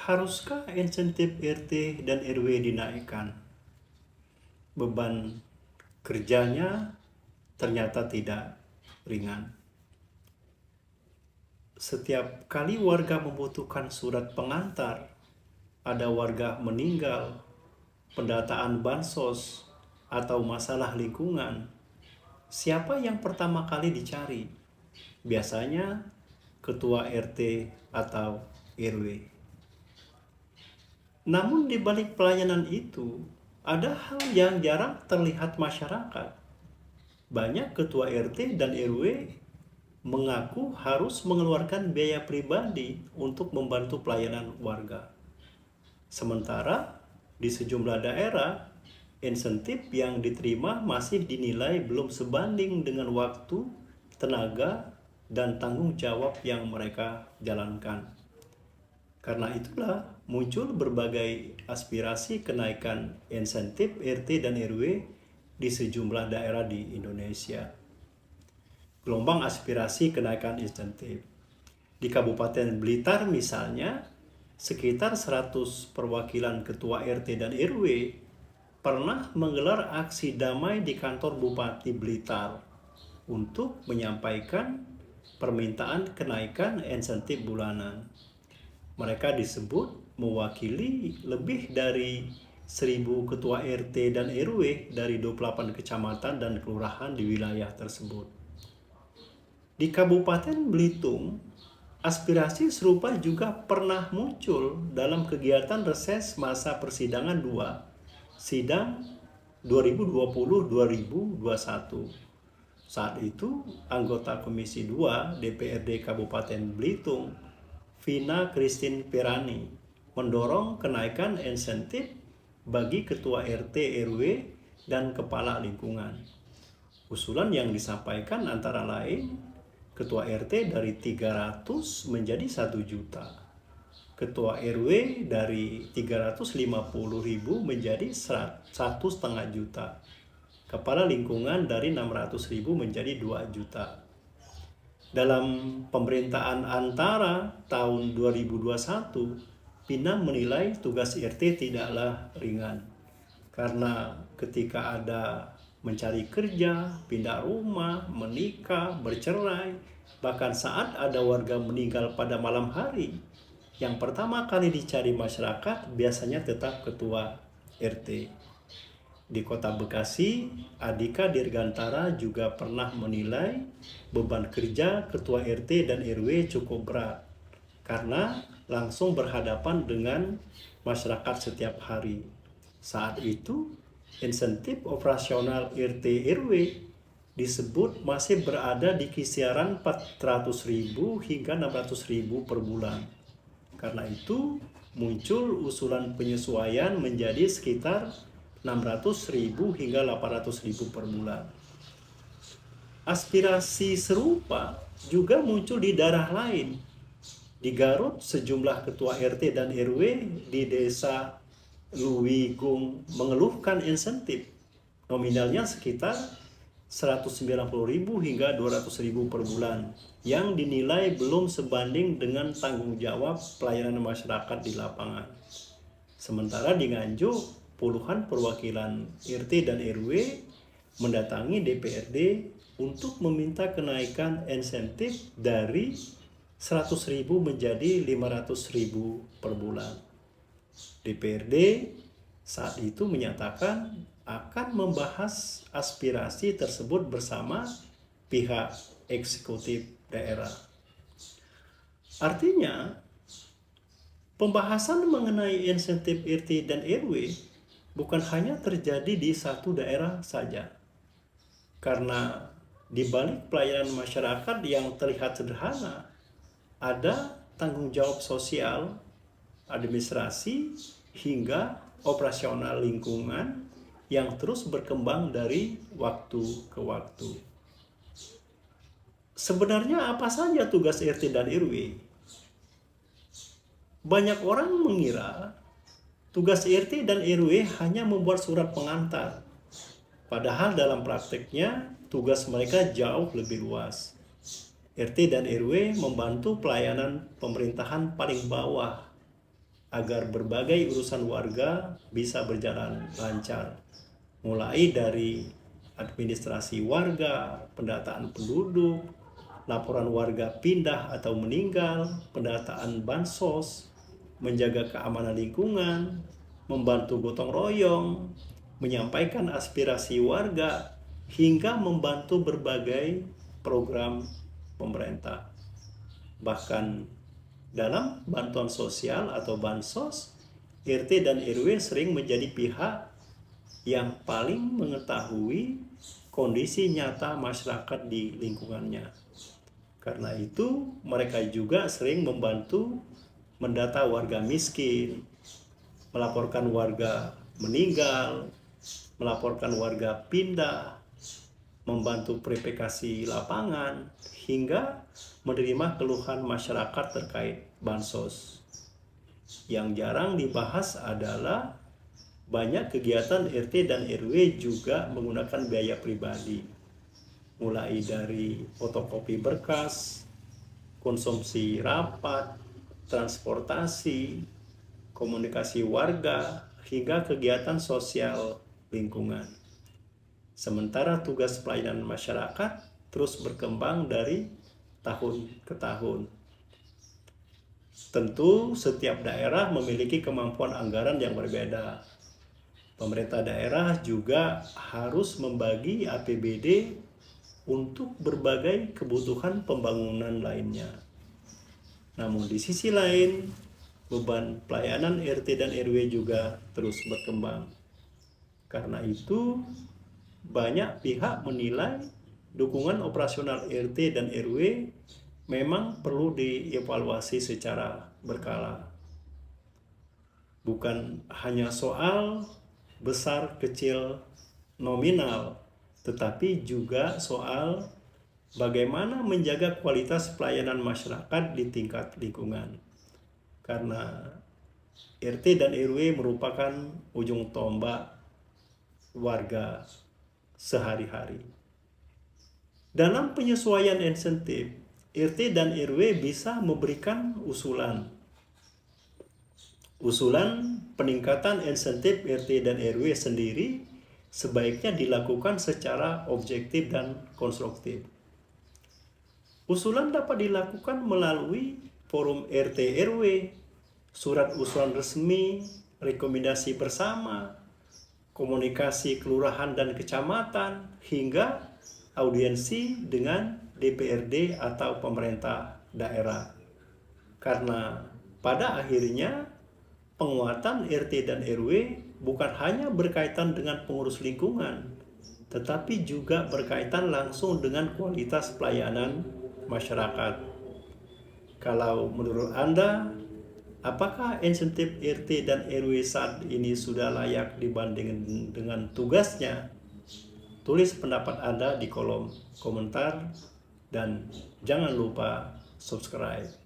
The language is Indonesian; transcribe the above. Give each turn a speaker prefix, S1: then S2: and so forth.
S1: Haruskah insentif RT dan RW dinaikkan? Beban kerjanya ternyata tidak ringan. Setiap kali warga membutuhkan surat pengantar, ada warga meninggal, pendataan bansos, atau masalah lingkungan, siapa yang pertama kali dicari? Biasanya ketua RT atau RW. Namun di balik pelayanan itu, ada hal yang jarang terlihat masyarakat. Banyak ketua RT dan RW mengaku harus mengeluarkan biaya pribadi untuk membantu pelayanan warga. Sementara di sejumlah daerah, insentif yang diterima masih dinilai belum sebanding dengan waktu, tenaga, dan tanggung jawab yang mereka jalankan. Karena itulah muncul berbagai aspirasi kenaikan insentif RT dan RW di sejumlah daerah di Indonesia. Gelombang aspirasi kenaikan insentif. Di Kabupaten Blitar misalnya, sekitar 100 perwakilan ketua RT dan RW pernah menggelar aksi damai di kantor Bupati Blitar untuk menyampaikan permintaan kenaikan insentif bulanan. Mereka disebut mewakili lebih dari 1.000 ketua RT dan RW dari 28 kecamatan dan kelurahan di wilayah tersebut. Di Kabupaten Belitung, aspirasi serupa juga pernah muncul dalam kegiatan reses masa persidangan 2, sidang 2020-2021. Saat itu, anggota Komisi 2 DPRD Kabupaten Belitung, Vina Christine Pirani, mendorong kenaikan insentif bagi ketua RT RW dan kepala lingkungan. Usulan yang disampaikan antara lain, ketua RT dari 300 menjadi 1 juta, ketua RW dari 350.000 menjadi 1,5 juta, kepala lingkungan dari 600.000 menjadi 2 juta. Dalam pemerintahan antara tahun 2021, Pina menilai tugas RT tidaklah ringan. Karena ketika ada mencari kerja, pindah rumah, menikah, bercerai, bahkan saat ada warga meninggal pada malam hari, yang pertama kali dicari masyarakat biasanya tetap ketua RT. Di Kota Bekasi, Adika Dirgantara juga pernah menilai beban kerja ketua RT dan RW cukup berat karena langsung berhadapan dengan masyarakat setiap hari. Saat itu, insentif operasional RT RW disebut masih berada di kisaran 400.000 hingga 600.000 per bulan. Karena itu, muncul usulan penyesuaian menjadi sekitar 600.000 hingga 800.000 per bulan. Aspirasi serupa juga muncul di daerah lain. Di Garut, sejumlah ketua RT dan RW di desa Luwigung mengeluhkan insentif nominalnya sekitar 190.000 hingga 200.000 per bulan yang dinilai belum sebanding dengan tanggung jawab pelayanan masyarakat di lapangan. Sementara di Nganjuk, puluhan perwakilan RT dan RW mendatangi DPRD untuk meminta kenaikan insentif dari 100.000 menjadi 500.000 per bulan. DPRD saat itu menyatakan akan membahas aspirasi tersebut bersama pihak eksekutif daerah. Artinya, pembahasan mengenai insentif RT dan RW bukan hanya terjadi di satu daerah saja. Karena di balik pelayanan masyarakat yang terlihat sederhana, ada tanggung jawab sosial, administrasi, hingga operasional lingkungan yang terus berkembang dari waktu ke waktu. Sebenarnya apa saja tugas RT dan RW? Banyak orang mengira tugas RT dan RW hanya membuat surat pengantar. Padahal dalam prakteknya tugas mereka jauh lebih luas. RT dan RW membantu pelayanan pemerintahan paling bawah, agar berbagai urusan warga bisa berjalan lancar, mulai dari administrasi warga, pendataan penduduk, laporan warga pindah atau meninggal, pendataan bansos, menjaga keamanan lingkungan, membantu gotong royong, menyampaikan aspirasi warga, hingga membantu berbagai program pemerintah. Bahkan dalam bantuan sosial atau bansos, RT dan RW sering menjadi pihak yang paling mengetahui kondisi nyata masyarakat di lingkungannya. Karena itu, mereka juga sering membantu mendata warga miskin, melaporkan warga meninggal, melaporkan warga pindah, membantu verifikasi lapangan, hingga menerima keluhan masyarakat terkait bansos. Yang jarang dibahas adalah banyak kegiatan RT dan RW juga menggunakan biaya pribadi, mulai dari fotokopi berkas, konsumsi rapat, transportasi, komunikasi warga, hingga kegiatan sosial lingkungan. Sementara tugas pelayanan masyarakat terus berkembang dari tahun ke tahun. Tentu setiap daerah memiliki kemampuan anggaran yang berbeda. Pemerintah daerah juga harus membagi APBD untuk berbagai kebutuhan pembangunan lainnya. Namun di sisi lain, beban pelayanan RT dan RW juga terus berkembang. Karena itu, banyak pihak menilai dukungan operasional RT dan RW memang perlu dievaluasi secara berkala. Bukan hanya soal besar kecil nominal, tetapi juga soal bagaimana menjaga kualitas pelayanan masyarakat di tingkat lingkungan. Karena RT dan RW merupakan ujung tombak warga sehari-hari. Dalam penyesuaian insentif, RT dan RW bisa memberikan Usulan peningkatan insentif RT dan RW sendiri sebaiknya dilakukan secara objektif dan konstruktif. Usulan dapat dilakukan melalui forum RT RW, surat usulan resmi, rekomendasi bersama, komunikasi kelurahan dan kecamatan, hingga audiensi dengan DPRD atau pemerintah daerah. Karena pada akhirnya penguatan RT dan RW bukan hanya berkaitan dengan pengurus lingkungan, tetapi juga berkaitan langsung dengan kualitas pelayanan masyarakat. Kalau menurut Anda, apakah insentif RT dan RW saat ini sudah layak dibandingkan dengan tugasnya? Tulis pendapat Anda di kolom komentar dan jangan lupa subscribe.